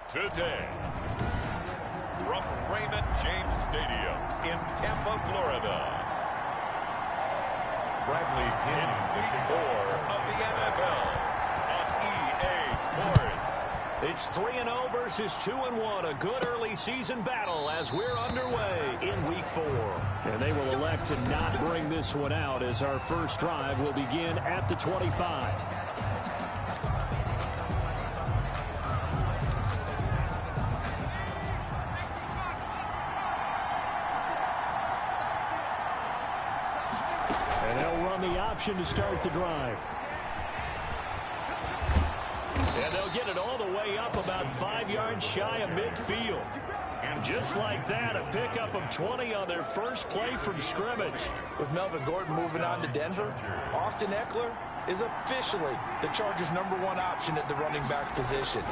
today. From Raymond James Stadium in Tampa, Florida. It's week 4 of the NFL on EA Sports. It's 3-0 versus 2-1. A good early season battle as we're underway in week 4. And they will elect to not bring this one out as our first drive will begin at the 25. And they'll run the option to start the drive. And they'll get it all the way up about 5 yards shy of midfield. And just like that, a pickup of 20 on their first play from scrimmage. With Melvin Gordon moving on to Denver, Austin Eckler is officially the Chargers' #1 option at the running back position.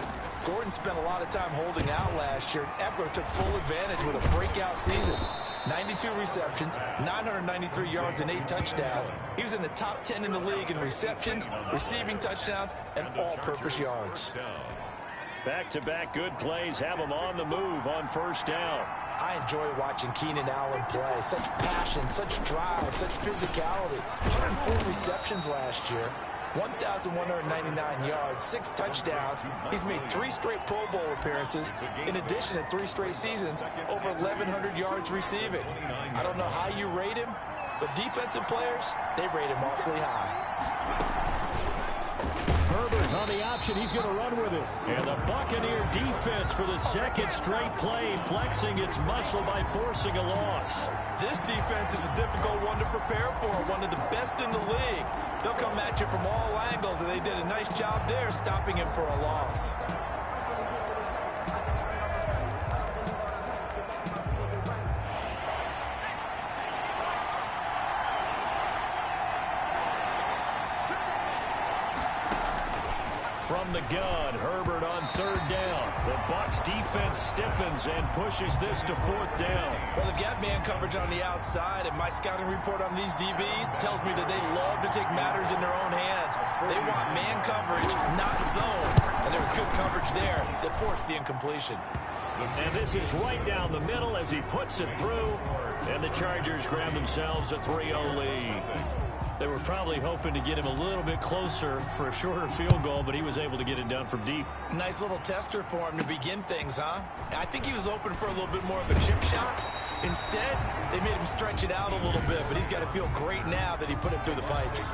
Gordon spent a lot of time holding out last year, and Eckler took full advantage with a breakout season. 92 receptions, 993 yards, and 8 touchdowns. He was in the top 10 in the league in receptions, receiving touchdowns, and all-purpose yards. Back-to-back good plays have him on the move on first down. I enjoy watching Keenan Allen play. Such passion, such drive, such physicality. 104 receptions last year. 1,199 yards, 6 touchdowns. He's made 3 straight Pro Bowl appearances. In addition to 3 straight seasons, over 1,100 yards receiving. I don't know how you rate him, but defensive players, they rate him awfully high. Herbert on the option. He's going to run with it. And the Buccaneer defense for the second straight play, flexing its muscle by forcing a loss. This defense is a difficult one to prepare for, one of the best in the league. They'll come at you from all angles, and they did a nice job there stopping him for a loss. From the gun, Herbert on 3rd down. The Bucs defense stiffens and pushes this to 4th down. Well, they've got man coverage on the outside, and my scouting report on these DBs tells me that they love to take matters in their own hands. They want man coverage, not zone. And there was good coverage there that forced the incompletion. And this is right down the middle as he puts it through. And the Chargers grab themselves a 3-0 lead. They were probably hoping to get him a little bit closer for a shorter field goal, but he was able to get it done from deep. Nice little tester for him to begin things, huh? I think he was open for a little bit more of a chip shot. Instead, they made him stretch it out a little bit, but he's got to feel great now that he put it through the pipes.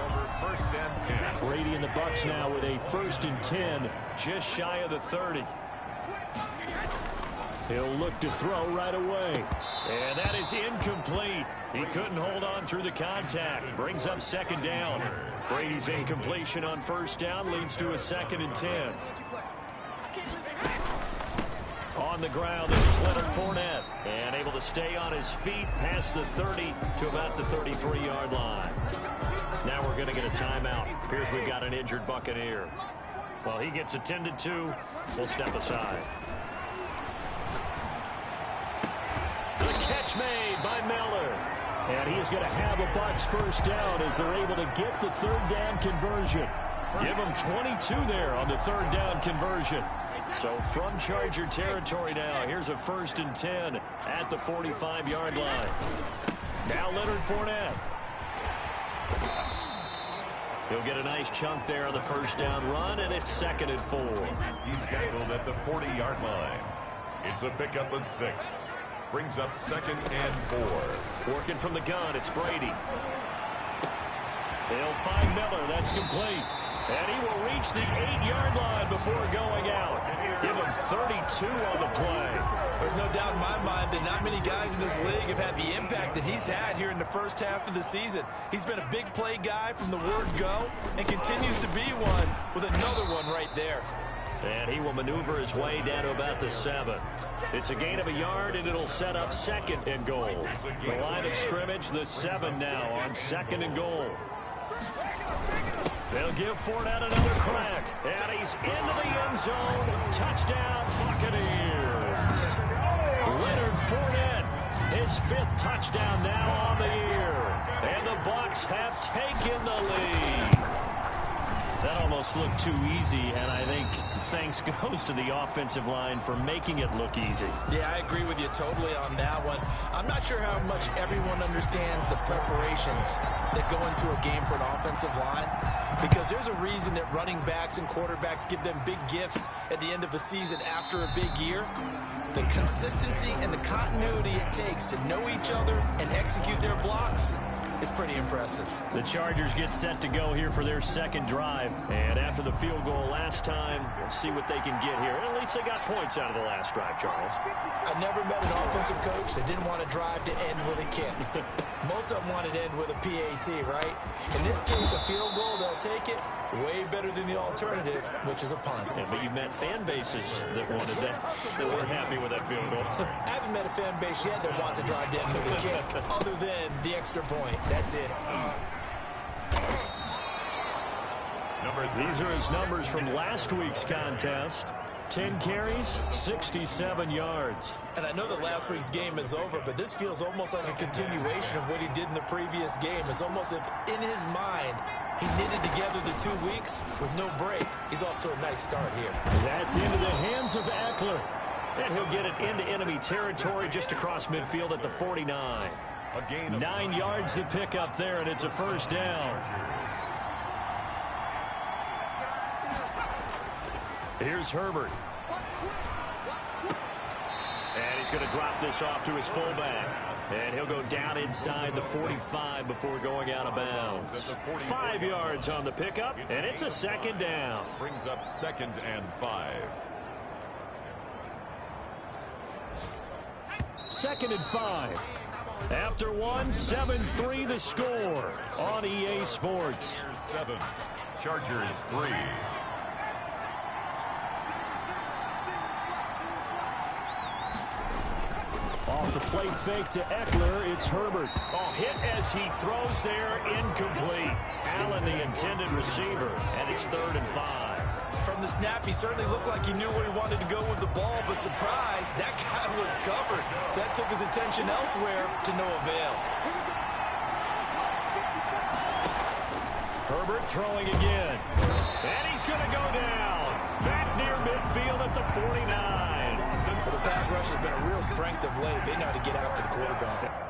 Brady and the Bucs now with a 1st and 10. Just shy of the 30. He'll look to throw right away. And that is incomplete. He couldn't hold on through the contact. Brings up 2nd down. Brady's incompletion on 1st down leads to a 2nd and 10. On the ground, there's Leonard Fournette. And able to stay on his feet past the 30 to about the 33-yard line. Now we're going to get a timeout. Appears we've got an injured Buccaneer. Well, he gets attended to. We'll step aside. The catch made by Miller. And he is going to have a Bucs 1st down as they're able to get the 3rd down conversion. Give him 22 there on the 3rd down conversion. So from Charger territory now, here's a 1st and 10 at the 45-yard line. Now Leonard Fournette. He'll get a nice chunk there on the 1st down run, and it's 2nd and 4. He's tackled at the 40-yard line. It's a pickup of 6. Brings up 2nd and 4. Working from the gun, it's Brady. They'll find Miller. That's complete. And he will reach the 8-yard line before going out. Give him 32 on the play. There's no doubt in my mind that not many guys in this league have had the impact that he's had here in the first half of the season. He's been a big play guy from the word go and continues to be one with another one right there. And he will maneuver his way down to about the 7. It's a gain of a yard, and it'll set up 2nd and goal. The line of scrimmage, the 7 now on 2nd and goal. They'll give Fournette another crack. And he's into the end zone. Touchdown, Buccaneers. Leonard Fournette, his 5th touchdown now on the year. And the Bucs have taken the lead. That almost almost look too easy, and I think thanks goes to the offensive line for making it look easy. Yeah, I agree with you totally on that one. I'm not sure how much everyone understands the preparations that go into a game for an offensive line, because there's a reason that running backs and quarterbacks give them big gifts at the end of the season after a big year. The consistency and the continuity it takes to know each other and execute their blocks is pretty impressive. The Chargers get set to go here for their second drive. And after the field goal last time, we'll see what they can get here. At least they got points out of the last drive, Charles. I never met an offensive coach that didn't want to drive to end with a kick. Most of them wanted to end with a PAT, right? In this case, a field goal, they'll take it. Way better than the alternative, which is a punt. Yeah, but you met fan bases that wanted that, that weren't happy with that field goal. I haven't met a fan base yet that wants to drive to end with a kick, other than the extra point. That's it. These are his numbers from last week's contest. 10 carries, 67 yards. And I know that last week's game is over, but this feels almost like a continuation of what he did in the previous game. It's almost as if in his mind, he knitted together the 2 weeks with no break. He's off to a nice start here. That's into the hands of Eckler. And he'll get it into enemy territory just across midfield at the 49. 9 yards to pick up there, and it's a first down. Here's Herbert. And he's going to drop this off to his fullback. And he'll go down inside the 45 before going out of bounds. 5 yards on the pickup, and it's a second down. Brings up 2nd and 5. 2nd and 5. After one, 7-3 the score on EA Sports. 7, Chargers 3. Off the play fake to Eckler, it's Herbert. Oh, hit as he throws there, incomplete. Allen, the intended receiver, and it's 3rd and 5. From the snap, he certainly looked like he knew where he wanted to go with the ball, but surprise, that guy was covered. So that took his attention elsewhere to no avail. Herbert throwing again. And he's going to go down. Back near midfield at the 49. Well, the pass rush has been a real strength of late. They know how to get after the quarterback.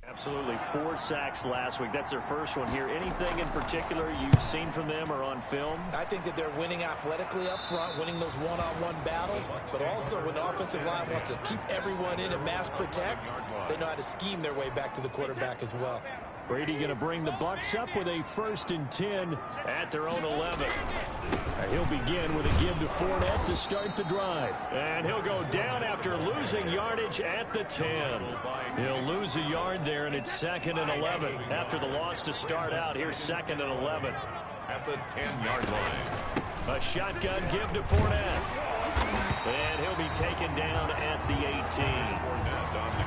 Absolutely. 4 sacks last week. That's their first one here. Anything in particular you've seen from them or on film? I think that they're winning athletically up front, winning those one-on-one battles, but also when the offensive line wants to keep everyone in and mass protect, they know how to scheme their way back to the quarterback as well. Brady going to bring the Bucs up with a 1st and 10 at their own 11. He'll begin with a give to Fournette to start the drive. And he'll go down after losing yardage at the 10. He'll lose a yard there, and it's 2nd and 11. After the loss to start out, here's 2nd and 11. At the 10-yard line. A shotgun give to Fournette. And he'll be taken down at the 18.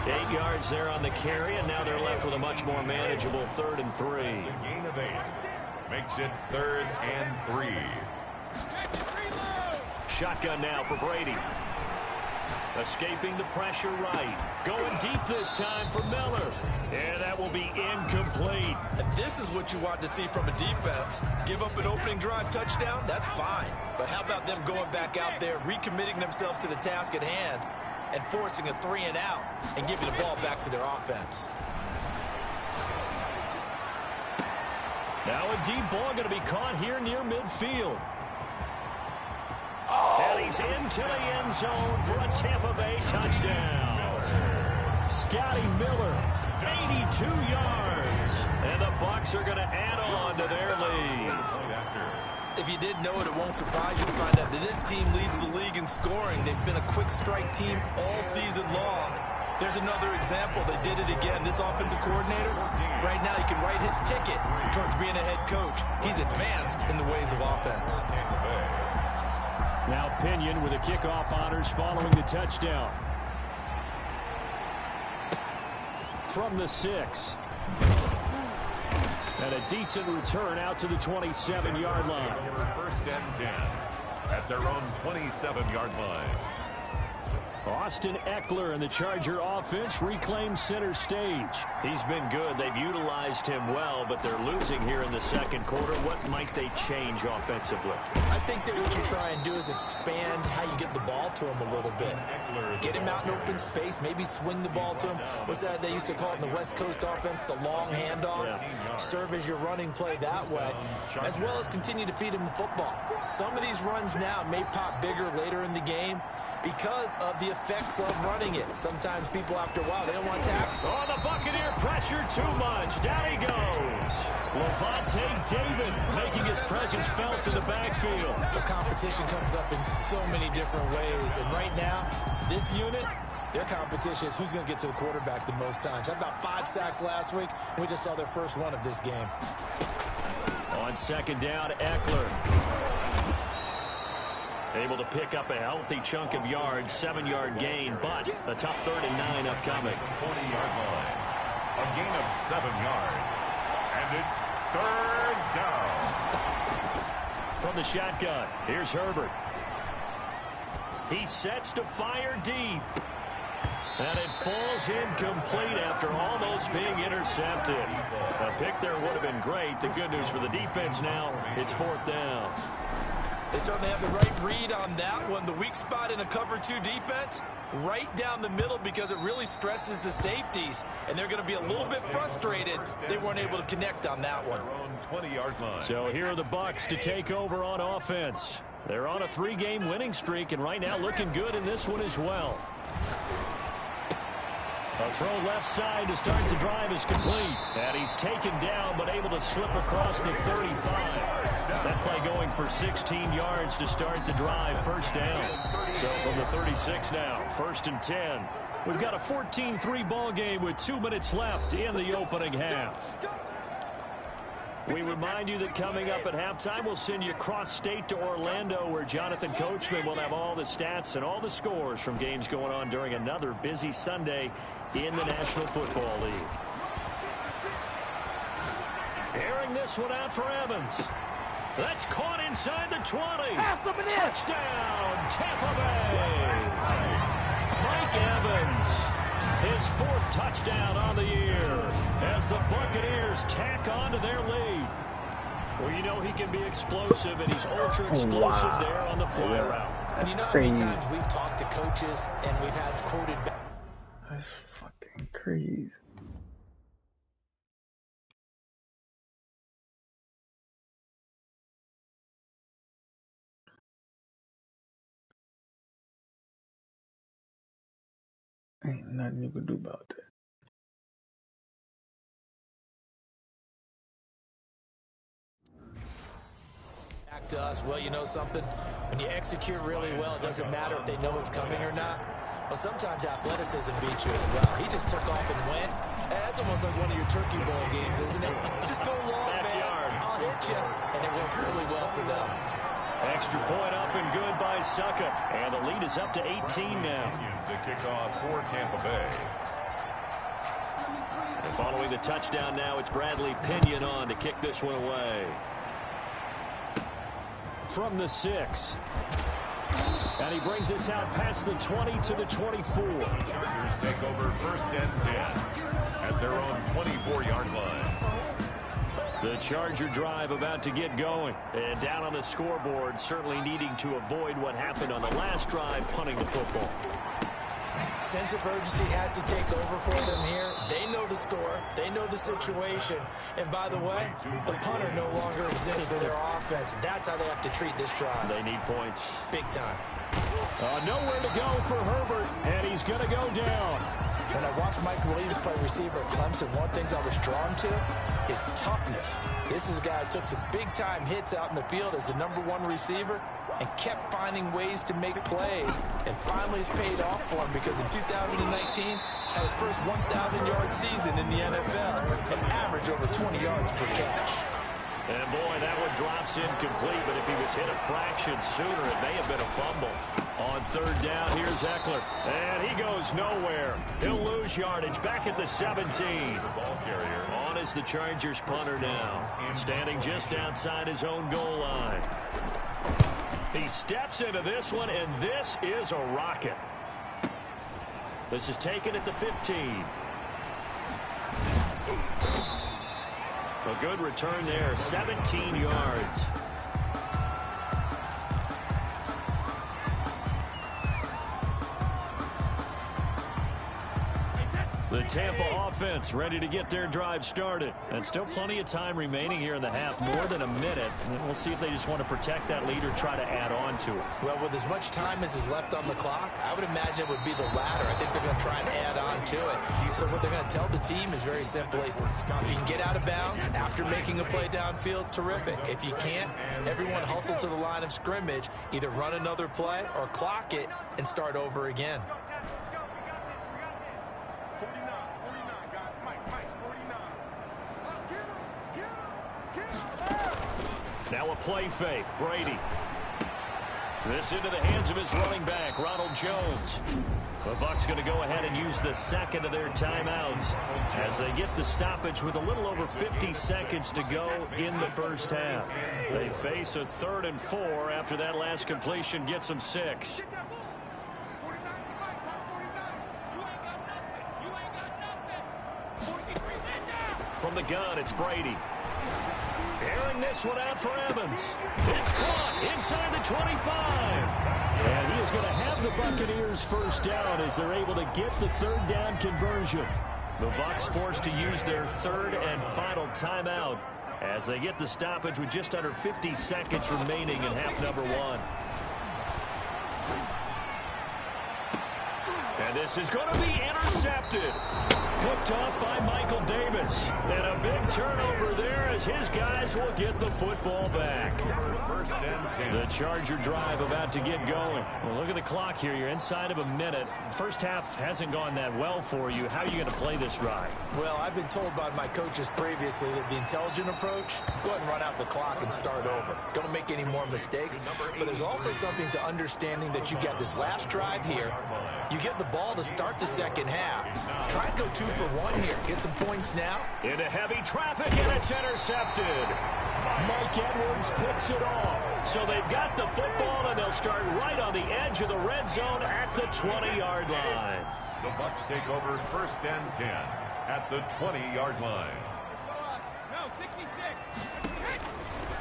8 yards there on the carry, and now they're left with a much more manageable 3rd and 3. Gain of 8. Makes it 3rd and 3. Shotgun now for Brady. Escaping the pressure right. Going deep this time for Miller. And that will be incomplete. And this is what you want to see from a defense. Give up an opening drive touchdown, that's fine. But how about them going back out there, recommitting themselves to the task at hand, and forcing a 3 and out and giving the ball back to their offense. Now a deep ball going to be caught here near midfield. And he's into the end zone for a Tampa Bay touchdown. Scotty Miller, 82 yards. And the Bucs are going to add on to their lead. If you didn't know it, it won't surprise you to find out that this team leads the league in scoring. They've been a quick strike team all season long. There's another example. They did it again. This offensive coordinator, right now he can write his ticket towards being a head coach. He's advanced in the ways of offense. now Pinion with the kickoff honors following the touchdown. From the 6. And a decent return out to the 27-yard line. 1st and 10. at their own 27-yard line. Austin Eckler and the Charger offense reclaim center stage. He's been good. They've utilized him well, but they're losing here in the second quarter. What might they change offensively? I think that what you try and do is expand how you get the ball to him a little bit. Get him out in open space, maybe swing the ball to him. What's that they used to call it in the West Coast offense, the long handoff? Yeah. Serve as your running play that way, as well as continue to feed him the football. Some of these runs now may pop bigger later in the game because of the effects of running it. Sometimes people, after a while, they don't want to tackle. Oh, the Buccaneer pressure too much. Down he goes. Levante David making his presence felt in the backfield. The competition comes up in so many different ways. And right now, this unit, their competition is who's going to get to the quarterback the most times. Had about 5 sacks last week. We just saw their first one of this game. On second down, Eckler. Able to pick up a healthy chunk of yards, 7-yard gain, but a tough 3rd and 9 upcoming. 40-yard line. A gain of 7 yards. And it's 3rd down. From the shotgun, here's Herbert. He sets to fire deep. And it falls incomplete after almost being intercepted. A pick there would have been great. The good news for the defense now, it's 4th down. They certainly have the right read on that one. The weak spot in a cover 2 defense, right down the middle, because it really stresses the safeties. And they're going to be a little bit frustrated they weren't able to connect on that one. 20-yard line. So here are the Bucs to take over on offense. They're on a 3-game winning streak, and right now looking good in this one as well. A throw left side to start the drive is complete. And he's taken down, but able to slip across the 35. That play going for 16 yards to start the drive, 1st down. So from the 36 now, 1st and 10. We've got a 14-3 ball game with 2 minutes left in the opening half. We remind you that coming up at halftime, we'll send you cross-state to Orlando, where Jonathan Coachman will have all the stats and all the scores from games going on during another busy Sunday in the National Football League. Airing this one out for Evans. That's caught inside the 20. Touchdown, Tampa Bay. Mike Evans, his 4th touchdown on the year as the Buccaneers tack on to their lead. Well, you know he can be explosive, and he's ultra-explosive there on the fly route. And you know how many times we've talked to coaches and we've had quoted back. That's fucking crazy. Ain't nothing you can do about that. Back to us, well, you know something? When you execute really well, it doesn't matter if they know it's coming or not. Well, sometimes athleticism beats you as well. He just took off and went. That's almost like one of your Turkey Bowl games, isn't it? Just go long, man. I'll hit you. And it worked really well for them. Extra point up and good by Suckup. And the lead is up to 18 now. The kickoff for Tampa Bay. And following the touchdown now, it's Bradley Pinion on to kick this one away. From the 6. And he brings us out past the 20 to the 24. Chargers take over 1st and 10 at their own 24-yard line. The Charger drive about to get going. And down on the scoreboard, certainly needing to avoid what happened on the last drive, punting the football. Sense of urgency has to take over for them here. They know the score. They know the situation. And by the way, the punter no longer exists for their offense. That's how they have to treat this drive. They need points. Big time. Nowhere to go for Herbert, and he's going to go down. When I watched Mike Williams play receiver at Clemson, one of the things I was drawn to is toughness. This is a guy who took some big-time hits out in the field as the #1 receiver and kept finding ways to make plays. And finally it's paid off for him because in 2019, had his first 1,000-yard season in the NFL and averaged over 20 yards per catch. And boy, that one drops incomplete, but if he was hit a fraction sooner, it may have been a fumble. On 3rd down, here's Eckler. And he goes nowhere. He'll lose yardage back at the 17. Ball carrier. On is the Chargers punter now, standing just outside his own goal line. He steps into this one, and this is a rocket. This is taken at the 15. A good return there, 17 yards. The Tampa offense ready to get their drive started. And still plenty of time remaining here in the half, more than a minute. And we'll see if they just want to protect that lead or try to add on to it. Well, with as much time as is left on the clock, I would imagine it would be the latter. I think they're going to try and add on to it. So what they're going to tell the team is very simply, if you can get out of bounds after making a play downfield, terrific. If you can't, everyone hustle to the line of scrimmage, either run another play or clock it and start over again. Now a play fake. Brady. This into the hands of his running back, Ronald Jones. The Bucs going to go ahead and use the second of their timeouts as they get the stoppage with a little over 50 seconds to go in the first half. They face a 3rd and 4 after that last completion gets them 6. From the gun, it's Brady. Airing this one out for Evans. It's caught inside the 25. And he is going to have the Buccaneers first down as they're able to get the 3rd down conversion. The Bucs forced to use their 3rd and final timeout as they get the stoppage with just under 50 seconds remaining in half number 1. And this is going to be intercepted. Picked off by Michael Davis. And a big turnover there as his guys will get the football back. The Charger drive about to get going. Well, look at the clock here. You're inside of a minute. First half hasn't gone that well for you. How are you going to play this drive? Well, I've been told by my coaches previously that the intelligent approach, go ahead and run out the clock and start over. Don't make any more mistakes. But there's also something to understanding that you got this last drive here. You get the ball to start the second half. Try and go 2 for 1 here. Get some points now. Into heavy traffic, and it's intercepted. Mike Edwards picks it off. So they've got the football, and they'll start right on the edge of the red zone at the 20-yard line. The Bucs take over 1st and 10 at the 20-yard line.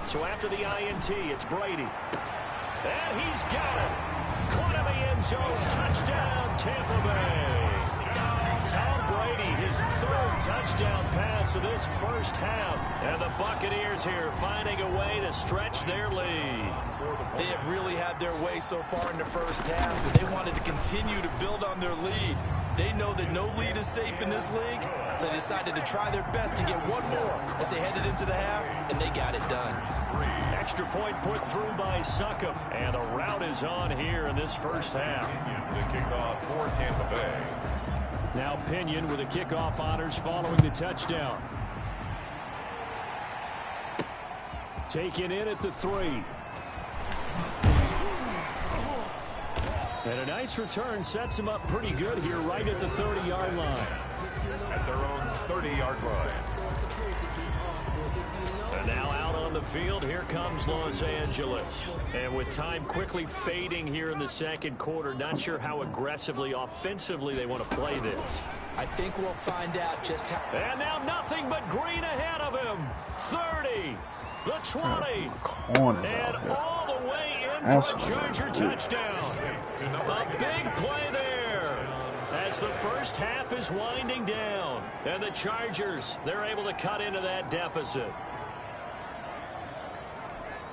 So after the INT, it's Brady. And he's got it. Caught in the end zone. Touchdown, Tampa Bay. Tom Brady, his 3rd touchdown pass of this first half. And the Buccaneers here finding a way to stretch their lead. They have really had their way so far in the first half, but they wanted to continue to build on their lead. They know that no lead is safe in this league, so they decided to try their best to get one more as they headed into the half, and they got it done. Extra point put through by Succop, and a rout is on here in this first half. The kickoff for Tampa Bay. Now Pinion with the kickoff honors following the touchdown. Taken in at the 3. And a nice return sets him up pretty good here right at the 30-yard line. At their own 30-yard line. And now out on the field, here comes Los Angeles. And with time quickly fading here in the second quarter, not sure how aggressively, offensively they want to play this. I think we'll find out just how. And now nothing but green ahead of him. 30, the 20, and all the way in for a Charger touchdown. A big play there as the first half is winding down. And the Chargers, they're able to cut into that deficit.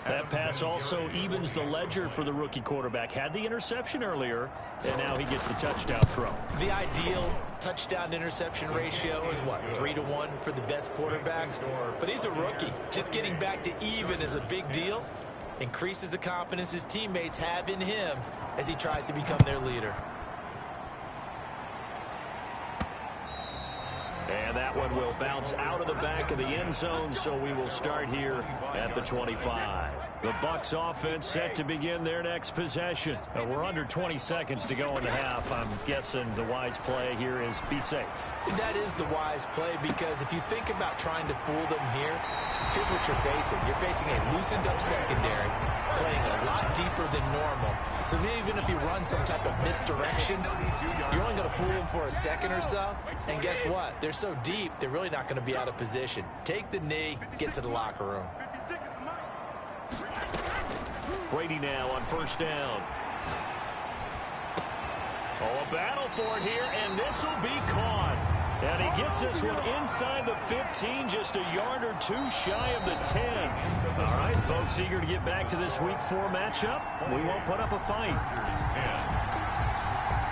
That pass also evens the ledger for the rookie quarterback. Had the interception earlier, and now he gets the touchdown throw. The ideal touchdown-interception ratio is, what, 3 to 1 for the best quarterbacks? But he's a rookie. Just getting back to even is a big deal. Increases the confidence his teammates have in him as he tries to become their leader. And that one will bounce out of the back of the end zone, so we will start here at the 25. The Bucs offense set to begin their next possession. We're under 20 seconds to go in the half. I'm guessing the wise play here is be safe. That is the wise play, because if you think about trying to fool them here, here's what you're facing. You're facing a loosened up secondary, playing a lot deeper than normal. So even if you run some type of misdirection, you're only going to fool them for a second or so. And guess what? They're so deep, they're really not going to be out of position. Take the knee, get to the locker room. Brady now on first down. Oh, a battle for it here, and this will be caught. And he gets this one inside the 15, just a yard or two shy of the 10. All right, folks, eager to get back to this Week 4 matchup. We won't put up a fight.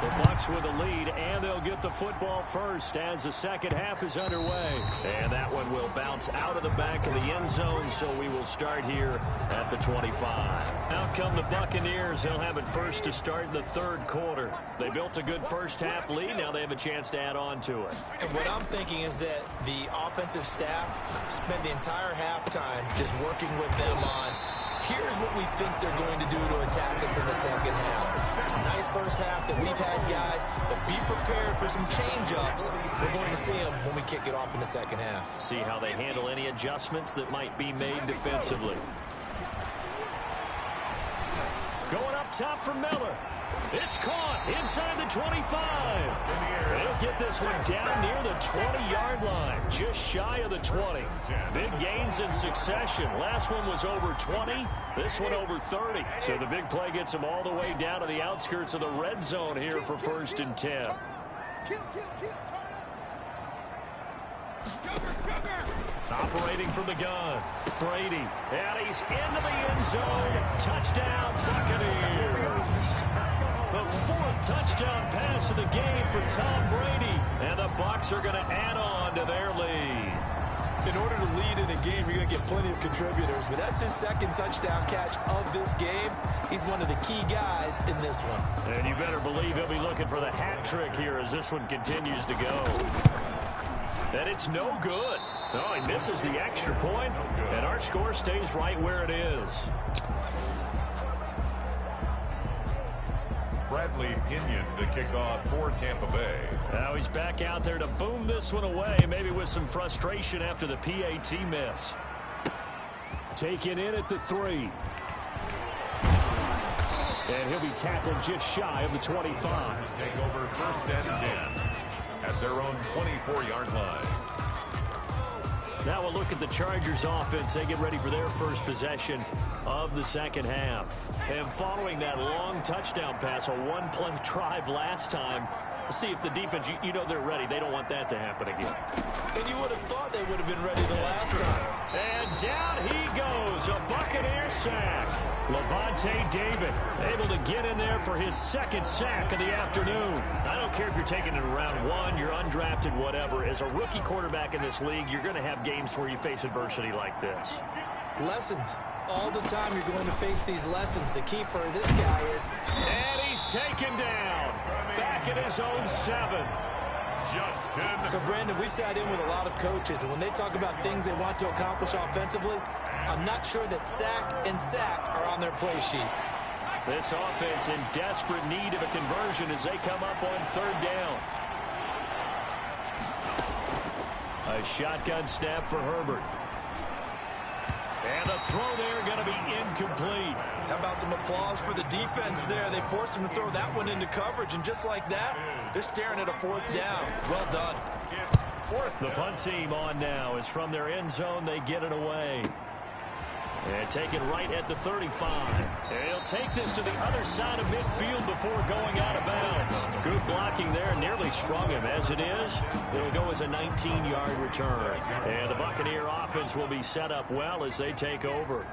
The Bucs with a lead, and they'll get the football first as the second half is underway. And that one will bounce out of the back of the end zone, so we will start here at the 25. Out come the Buccaneers. They'll have it first to start the third quarter. They built a good first half lead. Now they have a chance to add on to it. And what I'm thinking is that the offensive staff spent the entire halftime just working with them on, here's what we think they're going to do to attack us in the second half. Nice first half that we've had, guys, but be prepared for some change-ups. We're going to see them when we kick it off in the second half. See how they handle any adjustments that might be made defensively. Going up top for Miller. It's caught inside the 25. They'll get this one down near the 20-yard line, just shy of the 20. Big gains in succession. Last one was over 20. This one over 30. So the big play gets them all the way down to the outskirts of the red zone here for 1st and 10. Operating from the gun, Brady, and he's into the end zone. Touchdown, Buccaneers. The 4th touchdown pass of the game for Tom Brady, and the Bucs are going to add on to their lead. In order to lead in a game, you're going to get plenty of contributors, but that's his 2nd touchdown catch of this game. He's one of the key guys in this one. And you better believe he'll be looking for the hat trick here as this one continues to go. And it's no good. Oh, he misses the extra point, and our score stays right where it is. Bradley Pinion to kick off for Tampa Bay. Now he's back out there to boom this one away, maybe with some frustration after the PAT miss. Taken in at the 3. And he'll be tackled just shy of the 25. Take over 1st and 10 at their own 24-yard line. Now we'll look at the Chargers offense. They get ready for their first possession of the second half. And following that long touchdown pass, a one-play drive last time, let's see if the defense, you know they're ready. They don't want that to happen again. And you would have thought they would have been ready the last time. And down he goes, a Buccaneer sack. Levante David able to get in there for his 2nd sack of the afternoon. I don't care if you're taking it in round 1, you're undrafted, whatever. As a rookie quarterback in this league, you're going to have games where you face adversity like this. Lessons. All the time you're going to face these lessons. The key for this guy is... And he's taken down. Back at his own 7. Justin. So, Brandon, we sat in with a lot of coaches, and when they talk about things they want to accomplish offensively, I'm not sure that sack and sack are on their play sheet. This offense in desperate need of a conversion as they come up on 3rd down. A shotgun snap for Herbert. And the throw there going to be incomplete. How about some applause for the defense there? They forced him to throw that one into coverage, and just like that, they're staring at a 4th down. Well done. The punt team on now is from their end zone. They get it away. And take it right at the 35. And he'll take this to the other side of midfield before going out of bounds. Good blocking there, nearly sprung him. As it is, it'll go as a 19-yard return. And the Buccaneer offense will be set up well as they take over.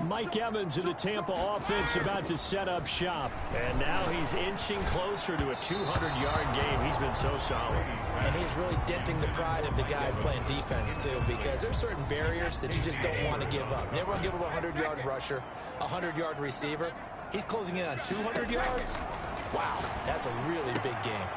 Mike Evans of the Tampa offense about to set up shop. And now he's inching closer to a 200-yard game. He's been so solid. And he's really denting the pride of the guys playing defense, too, because there's certain barriers that you just don't want to give up. Never want to give up a 100-yard rusher, a 100-yard receiver. He's closing in on 200 yards. Wow, that's a really big game.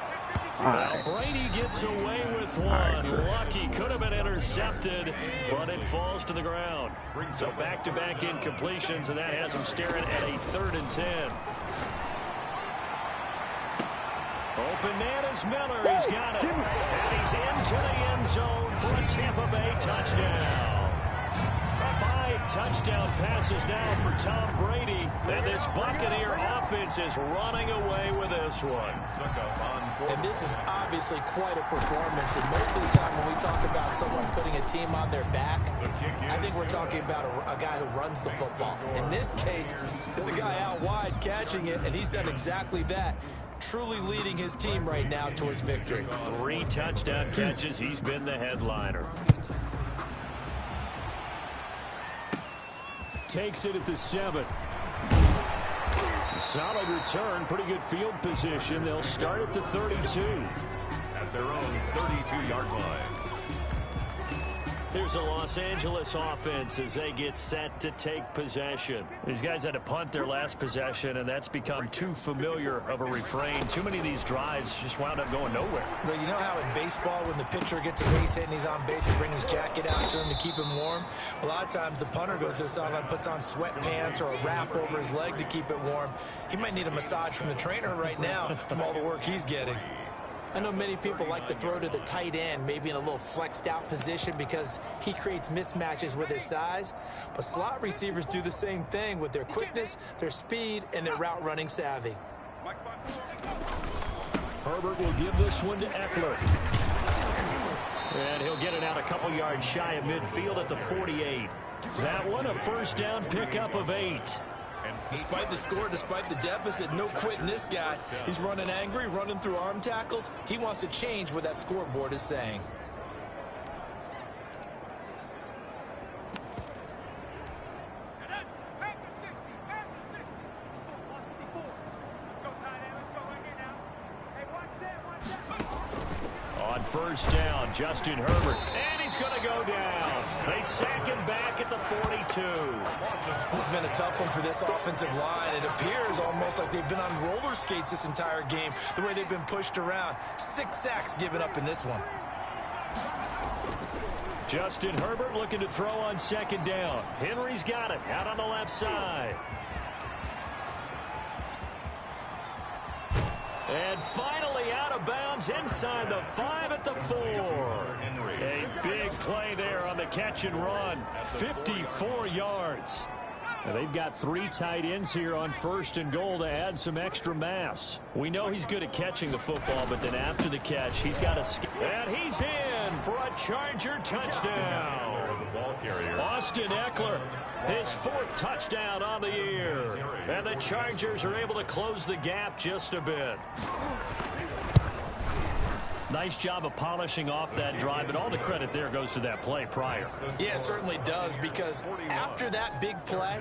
Well, Brady gets away with one. Lucky, could have been intercepted, but it falls to the ground. So back-to-back incompletions, and that has him staring at a 3rd and 10. Open man is Miller. He's got it. And he's into the end zone for a Tampa Bay touchdown. 5 touchdown passes now for Tom Brady. And this Buccaneer offense is running away with this one. And this is obviously quite a performance. And most of the time when we talk about someone putting a team on their back, I think we're talking about a guy who runs the football. In this case, it's a guy out wide catching it, and he's done exactly that. Truly leading his team right now towards victory. 3 touchdown catches. He's been the headliner. Takes it at the 7. Solid return. Pretty good field position. They'll start at the 32. At their own 32-yard line. Here's a Los Angeles offense as they get set to take possession. These guys had to punt their last possession, and that's become too familiar of a refrain. Too many of these drives just wound up going nowhere. But you know how in baseball, when the pitcher gets a base hit and he's on base, they bring his jacket out to him to keep him warm? A lot of times the punter goes to the sideline, puts on sweatpants or a wrap over his leg to keep it warm. He might need a massage from the trainer right now from all the work he's getting. I know many people like to throw to the tight end, maybe in a little flexed out position because he creates mismatches with his size. But slot receivers do the same thing with their quickness, their speed, and their route running savvy. Herbert will give this one to Eckler. And he'll get it out a couple yards shy of midfield at the 48. That one a first down pickup of 8. Despite the score, despite the deficit, no quitting this guy. He's running angry, running through arm tackles. He wants to change what that scoreboard is saying. On first down, Justin Herbert. And he's going to go down. They sack him back at the 42. This has been a tough one for this offensive line. It appears almost like they've been on roller skates this entire game, the way they've been pushed around. 6 sacks given up in this one. Justin Herbert looking to throw on second down. Henry's got it out on the left side. And finally out of bounds inside the 5 at the 4. A big play there on the catch and run. 54 yards. Now they've got 3 tight ends here on first and goal to add some extra mass. We know he's good at catching the football, but then after the catch, he's got to... And he's in for a Charger touchdown. Austin Eckler, his 4th touchdown on the year. And the Chargers are able to close the gap just a bit. Nice job of polishing off that drive, but all the credit there goes to that play prior. Yeah, it certainly does, because after that big play,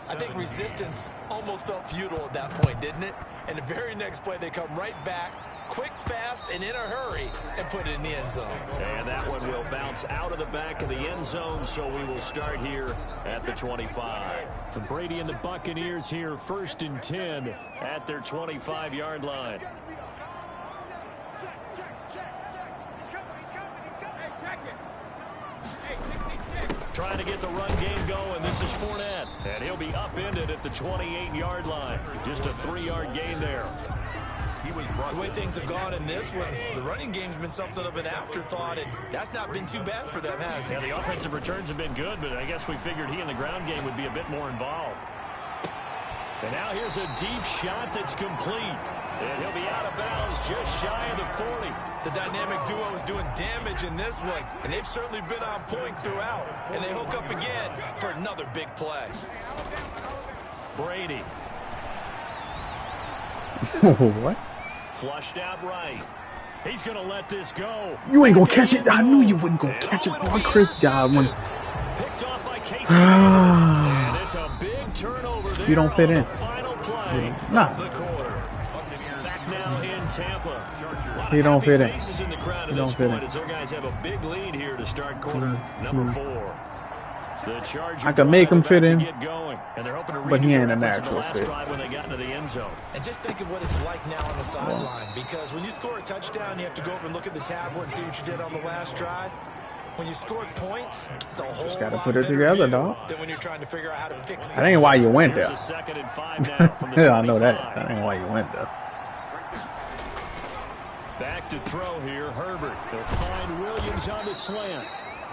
I think resistance almost felt futile at that point, didn't it? And the very next play, they come right back, quick, fast, and in a hurry, and put it in the end zone. And that one will bounce out of the back of the end zone, so we will start here at the 25. So Brady and the Buccaneers here, 1st and 10 at their 25-yard line. Trying to get the run game going. This is Fournette. And he'll be upended at the 28-yard line. Just a 3-yard gain there. The way things have gone in this one, the running game's been something of an afterthought, and that's not been too bad for them, has it? Yeah, the offensive returns have been good, but I guess we figured he in the ground game would be a bit more involved. And now here's a deep shot that's complete. And he'll be out of bounds just shy of the 40. The dynamic duo is doing damage in this one, and they've certainly been on point throughout. And they hook up again for another big play. Brady. What? Flushed out right. He's going to let this go. You ain't gonna catch it. I knew you wasn't gonna catch it. Boy, Chris got one. Picked off by Casey. And it's a big turnover there. You don't fit in. Final play Nah. of the quarter. Back now in Tampa. He don't fit in. Faces in the crowd at He don't this fit point in. as their guys have a big lead here to start quarter number 4. The Chargers I can make him fit in, get going, and they're hoping to but he redo ain't their a efforts in the natural last fit. drive when they got into the end zone. And just think of what it's like now on the sideline, because when you score a touchdown, you have to go over and look at the tablet and see what you did on the last drive. When you scored points, it's a whole Just gotta lot put it better together, view dog. than when you're trying to figure out how to fix That ain't why you went Here's there. a 2nd and 5 now from the 25. Yeah, I know that. That ain't why you went there. Back to throw here, Herbert. They'll find Williams on the slant.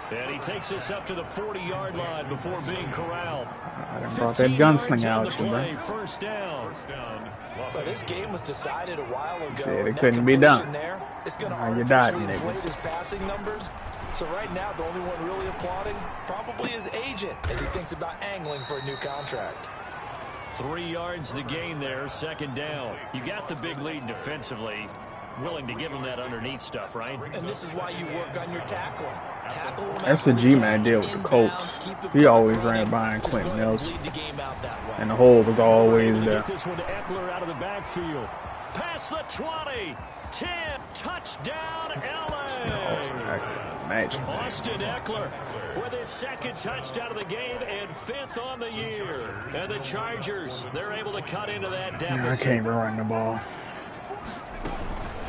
And he takes us up to the 40-yard line before being corralled. I done brought that gunslinger out, bro. First down. But this game was decided a while ago. Yeah, they couldn't be done. It's going to You died, artificially inflate niggas. his passing numbers. So right now, the only one really applauding probably his agent as he thinks about angling for a new contract. 3 yards the gain there, second down. You got the big lead defensively. Willing to give him that underneath stuff, right? And this is why you work on your tackling. That's what G-Man did with the Colts. He always ran behind Quentin Nelson. And the hole was always there. Get this one to Eckler out of the backfield. Past the 20. 10. Touchdown, LA. Austin Eckler with his second touchdown of the game and 5th on the year. And the Chargers, they're able to cut into that deficit. I can't run the ball.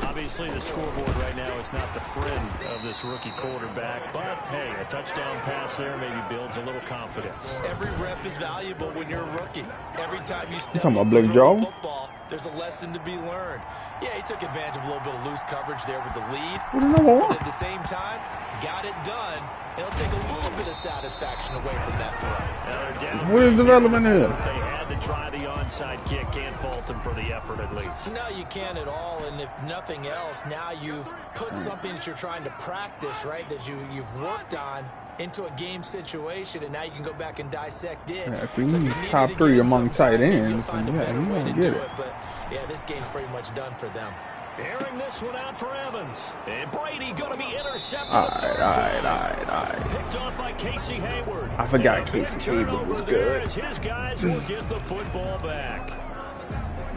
Obviously, the scoreboard right now is not the friend of this rookie quarterback, but hey, a touchdown pass there maybe builds a little confidence. Every rep is valuable when you're a rookie. Every time you step talking about up Blake and throw Jarwin? the football, there's a lesson to be learned. Yeah, he took advantage of a little bit of loose coverage there with the lead, but at the same time, got it done. It'll take a little bit of satisfaction away from that throw. What is development here? They had to try the onside kick. Can't fault them for the effort at least. No, you can't at all. And if nothing else, now you've put something that you're trying to practice, right, that you've worked on into a game situation, and now you can go back and dissect it. Yeah, if we need top 3 among tight ends, then yeah, you won't get it. But yeah, this game's pretty much done for them. Airing this one out for Evans. And Brady going to be intercepted. All right. Picked off by Casey Hayward. I forgot Casey Hayward was good. As his guys will get the football back.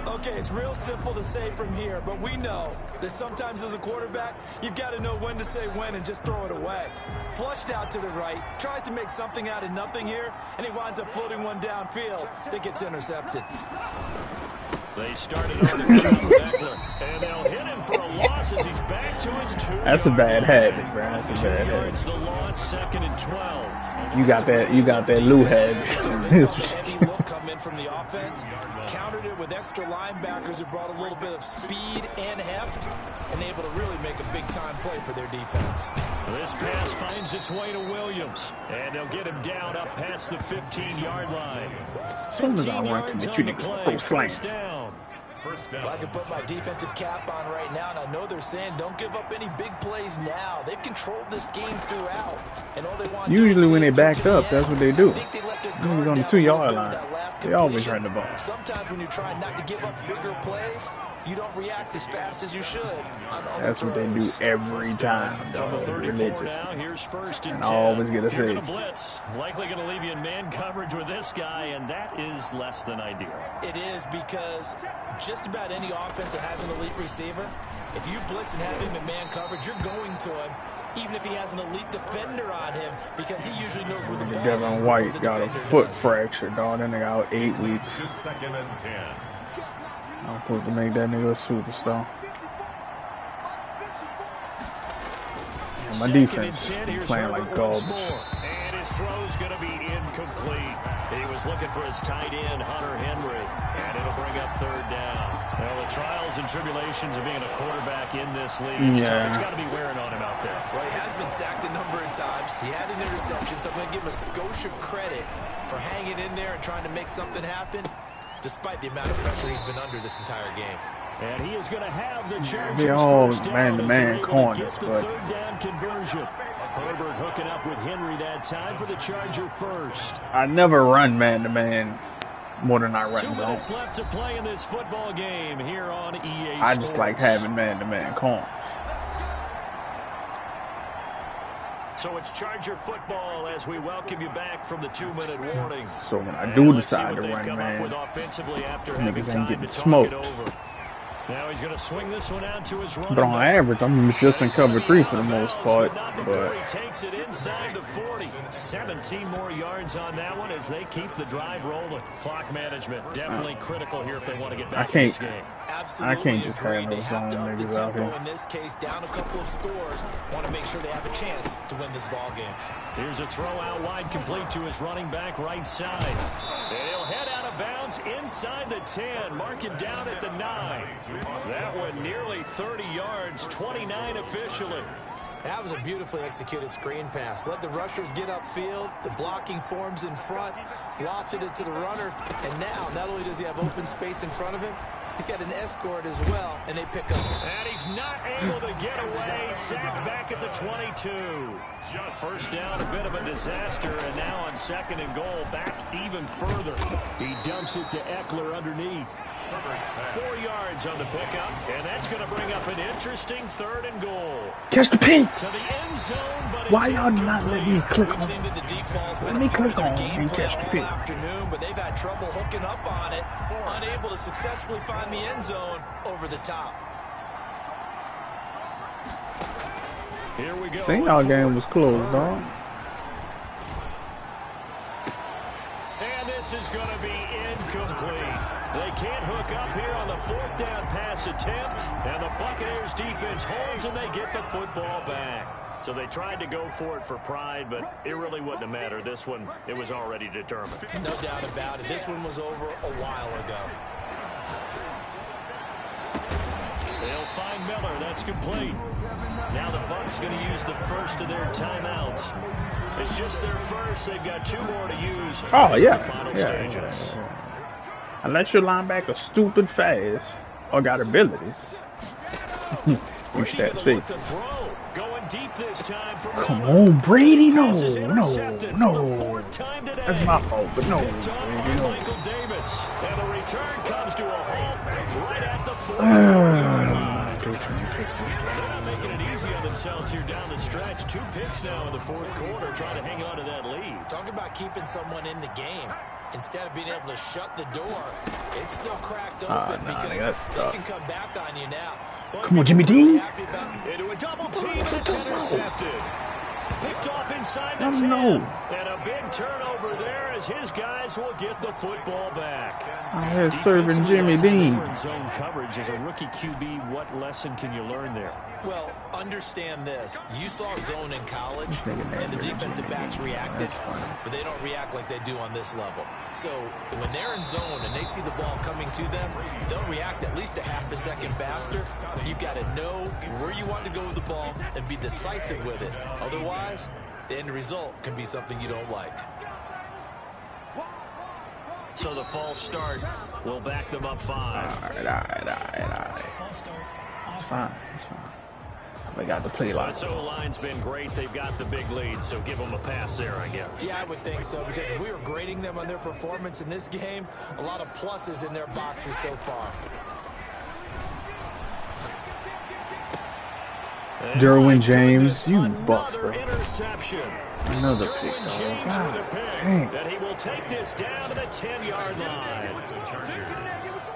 Okay, it's real simple to say from here, but we know that sometimes as a quarterback, you've got to know when to say when and just throw it away. Flushed out to the right, tries to make something out of nothing here, and he winds up floating one downfield that gets intercepted. They started on the ground with Eckler, and they'll hit him for a loss as he's back to his 2 That's a bad habit, bro. That's a 2 bad yards habit. the loss, 2nd and 12. You got that Lou head. They saw the heavy look come in from the offense, countered it with extra linebackers who brought a little bit of speed and heft, and able to really make a big-time play for their defense. This pass finds its way to Williams, and they'll get him down up past the 15-yard line. Some of 15 our yards working that on you the need play, to flanks. first down. Well, I can put my defensive cap on right now, and I know they're saying don't give up any big plays now. They've controlled this game throughout, and all they want to do Usually is when they see it back to up, the that's end. what they do. I think they let their He's guard on the down 2-yard a little bit line. with that last They always completion. run the ball. Sometimes when you're trying not to give up bigger plays, you don't react as fast as you should. That's what they do every time, From the dog. 34 Religious. now, here's 1st and And 10. I always get a If you're save. going to blitz, likely going to leave you in man coverage with this guy, and that is less than ideal. It is because just about any offense that has an elite receiver, if you blitz and have him in man coverage, you're going to him, even if he has an elite defender on him, because he usually knows where the ball is. Devin White got a foot fracture, dog. That nigga out 8 weeks. Just 2nd and 10. I'm supposed to make that nigga a superstar. Yeah, my defense is playing like garbage. And his throw's going to be incomplete. He was looking for his tight end, Hunter Henry, and it'll bring up 3rd down. Well, the trials and tribulations of being a quarterback in this league, it's got to be wearing on him out there. Well, he has been sacked a number of times. He had an interception, so I'm going to give him a skosh of credit for hanging in there and trying to make something happen, despite the amount of pressure he's been under this entire game. And he is going to have the Chargers They all first down man-to-man as they're able to corners, get the but 3rd down conversion. Herbert hooking up with Henry that time for the Charger first. I never run man-to-man more than I run 2 zone. minutes left to play in this football game here on EA I Sports. just like having man-to-man corners. So it's Charger football as we welcome you back from the 2-minute warning. So when I And do let's see decide what to they've run come man, up with offensively after niggas having ain't time getting to talk smoked. it over. Now he's going to swing this one out to his running but on back. average, I'm just in cover 3 for the most part. Not before But he takes it inside the 40. 17 more yards on that one as they keep the drive rolling. Clock management definitely critical here if they want to get back in this game. Absolutely I can't just agree. have no They have to zone up the niggas out tempo here. in this case, down a couple of scores. Want to make sure they have a chance to win this ball game. Here's a throw out wide complete to his running back right side. And he'll head out of bounds inside the 10. Mark it down at the 9. That one nearly 30 yards, 29 officially. That was a beautifully executed screen pass. Let the rushers get upfield. The blocking forms in front. Lofted it to the runner. And now, not only does he have open space in front of him, he's got an escort as well, and they pick up. And he's not able to get away. Sacked back at the 22. First down, a bit of a disaster, and now on 2nd and goal, back even further. He dumps it to Eckler underneath. 4 yards on the pickup, and that's going to bring up an interesting 3rd and goal. Catch the pin. To the end zone, but Why y'all not letting me click on? We've seen that the deep ball's Let been me a part click of their on game and plan catch the all pin. afternoon, but they've had trouble hooking up on it, unable to successfully find the end zone over the top. Here we go. Think our game was close, dog. And this is going to be incomplete. They can't hook up here on the 4th down pass attempt, and the Buccaneers defense holds and they get the football back. So they tried to go for it for pride, but it really wouldn't have mattered. This one, it was already determined. No doubt about it. This one was over a while ago. They'll find Miller. That's complete. Now the Bucs going to use the first of their timeouts. It's just their first. They've got 2 more to use. Oh, yeah. In the final Yeah. stages. Unless your linebacker stupid fast or got abilities. You should see. Going deep this time for Come on, Brady. No, That's no. That's my fault, but no. Brady, no. Michael Davis. And the return comes to a halt right at the 44-yard line. They're not making it easy on themselves here down the stretch. 2 picks now in the 4th quarter, trying to hang on to that lead. Talk about keeping someone in the game. Instead of being able to shut the door, it's still cracked open because they can come back on you now. Come on, Jimmy D. Into a double team, and it's intercepted. Picked off inside the 10. No. And a big turnover there as his guys will get the football back. I had serving Jimmy Dean. Zone coverage as a rookie QB, what lesson can you learn there? Well, understand this. You saw zone in college, and the defensive backs reacted, but they don't react like they do on this level. So when they're in zone and they see the ball coming to them, they'll react at least a half a second faster. You've got to know where you want to go with the ball and be decisive with it. Otherwise, the end result can be something you don't like. So the false start will back them up 5. All right. It's fine. They got to play like So line's been great. They've got the big lead, so give them a pass there, I guess. Yeah, I would think so, because if we were grading them on their performance in this game, a lot of pluses in their boxes so far. Derwin James, you buster. Interception. Another Derwin pick, dog. James God with a pick. dang. And he will take this down to the 10-yard line.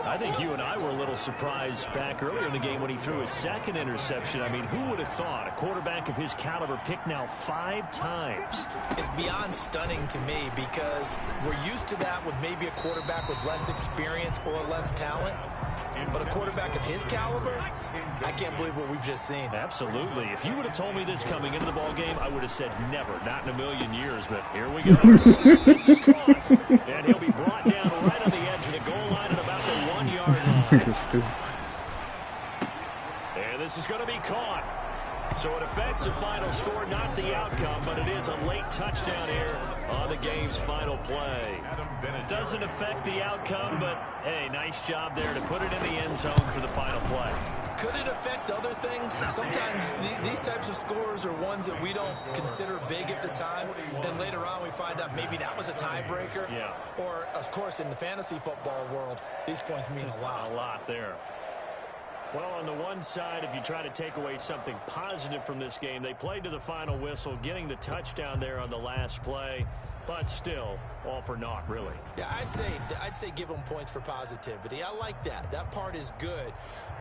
I think you and I were a little surprised back earlier in the game when he threw his 2nd interception. I mean, who would have thought a quarterback of his caliber picked now 5 times? It's beyond stunning to me because we're used to that with maybe a quarterback with less experience or less talent. But a quarterback of his caliber, I can't believe what we've just seen. Absolutely. If you would have told me this coming into the ball game, I would have said never, not in a million years. But here we go. This is caught, and he'll be brought down right on the edge of the goal line at about the 1-yard line. And this is going to be caught. So it affects the final score, not the outcome, but it is a late touchdown here on the game's final play. It doesn't affect the outcome, but hey, nice job there to put it in the end zone for the final play. Could it affect other things? Sometimes these types of scores are ones that we don't consider big at the time. Then later on we find out maybe that was a tiebreaker. Yeah. Or, of course, in the fantasy football world, these points mean a lot. A lot there. Well, on the one side, if you try to take away something positive from this game, they played to the final whistle, getting the touchdown there on the last play, but still, all for naught, really. Yeah, I'd say give them points for positivity. I like that. That part is good.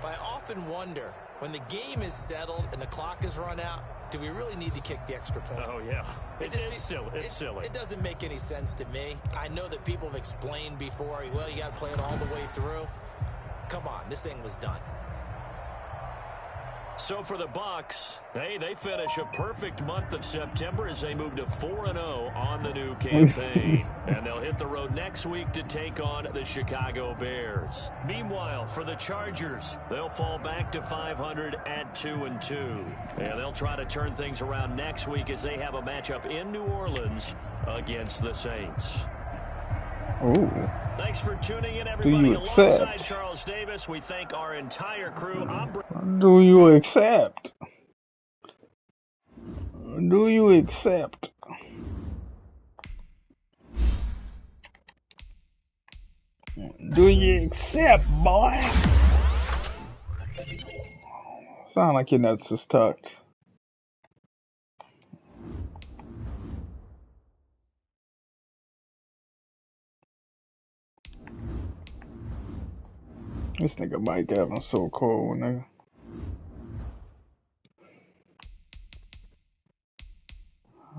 But I often wonder, when the game is settled and the clock is run out, do we really need to kick the extra point? Oh, yeah. It's silly. It's silly. It doesn't make any sense to me. I know that people have explained before, well, you got to play it all the way through. Come on, this thing was done. So for the Bucs, hey, they finish a perfect month of September as they move to 4-0 on the new campaign. And they'll hit the road next week to take on the Chicago Bears. Meanwhile, for the Chargers, they'll fall back to 500 at 2-2. And they'll try to turn things around next week as they have a matchup in New Orleans against the Saints. Ooh. Thanks for tuning in, everybody. Alongside accept? Charles Davis, we thank our entire crew. Do you accept? Do you accept? Do you accept, boy? Sound like your nuts is tucked. This nigga Mike Evans so cold, nigga.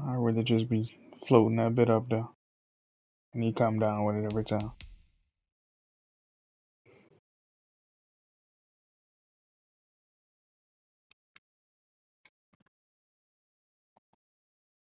I'd rather just be floating that bit up there. And he come down with it every time.